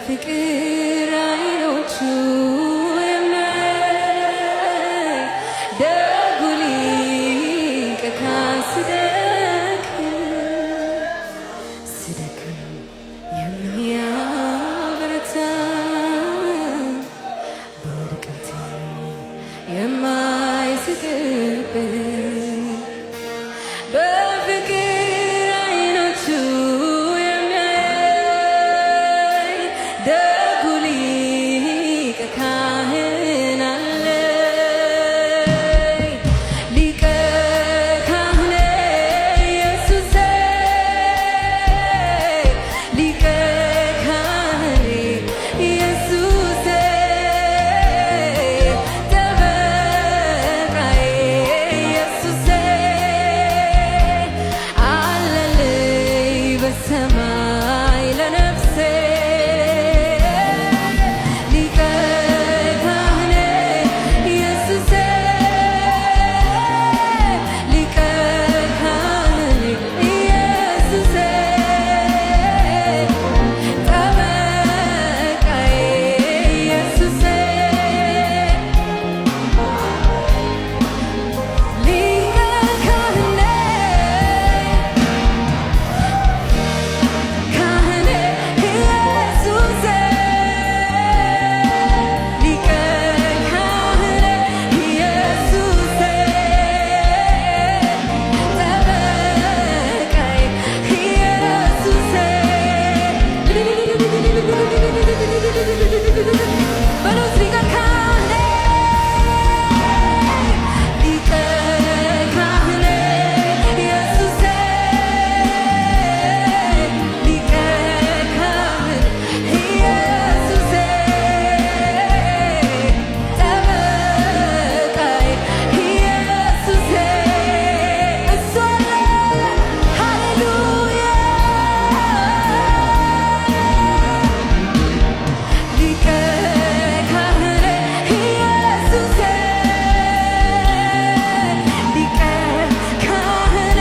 በፍቅር አይኖቹ የሚያይ ደጉ ሊቀ ካህን ስደክም የሚያበረታ በውድቀቴ የማይስቅብኝ በፍቅር አይኖቹ የሚያይ ደጉ ሊቀ ካህን አለኝ። ሊቀ ካህኔ ኢየሱሴ ሊቀ ካህኔ ኢየሱሴ ጠበቃዬ ኢየሱሴ አለልኝ በሰማይ ለነፍሴ ሊቀ ካህኔ ኢየሱሴ ሊቀ ካህኔ ኢየሱሴ ጠበቃዬ ኢየሱሴ ሊቀ ካህኔ ካህኔ ኢየሱሴ ሊቀ ካህኔ ኢየሱሴ ጠበቃዬ ኢየሱሴ በሉት ሊቀ ካህኔ ሊቀ ካህኔ ኢየሱሴ ሊቀ ካህን ኢየሱሴ ጠበቃዬ ኢየሱሴ እሱ አለ። ሃሌሉያ ሊቀ ካህኔ ኢየሱሴ ሊቀ ካህኔ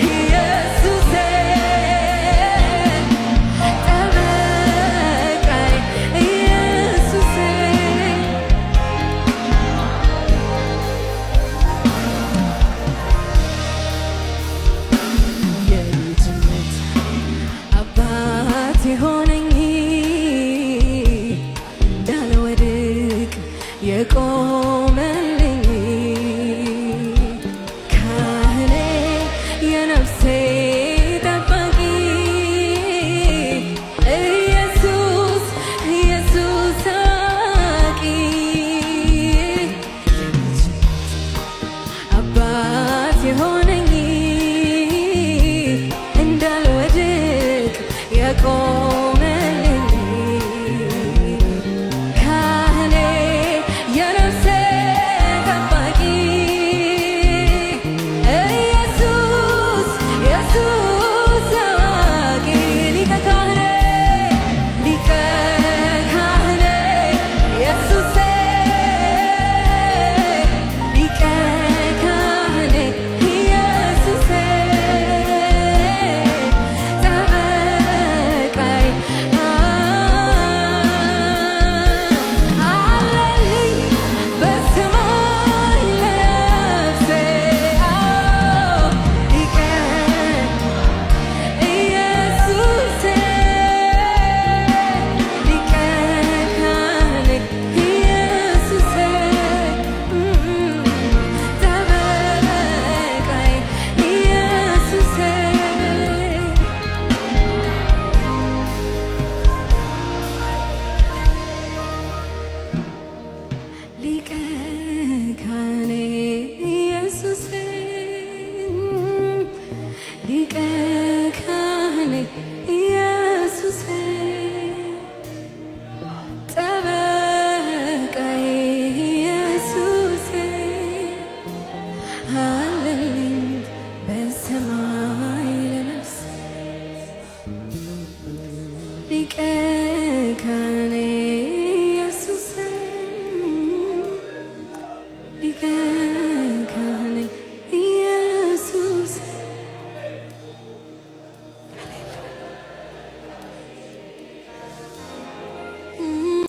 ኢየሱሴ ጠበቃዬ ኢየሱሴ የልጅነት አባት የሆነኝ እንዳልወድቅ የቆመልኝ ካህኔ የነፍሴ ጠባቂ ኢየሱስ ኢየሱስ አዋቂ አባት የሆነኝ እንዳልወድቅ የቆመልኝ ካህኔ የነፍሴ ጠባቂ ኢየሱስ ኢየሱስ አዋቂ ሊቀ ካህኔ ሊቀ ካህኔ ኢየሱሴ ሊቀ ካህኔ ኢየሱሴ ጠበቃዬ አለልኝ በሰማይ ለነፍሴ ሊቀ ኢየሱሴ ሊቀ ካህኔ ኢየሱሴ ጠበቃዬ ኢየሱሴ ሊቀ ካህኔ ኢየሱሴ ሊቀ ካህኔ ኢየሱሴ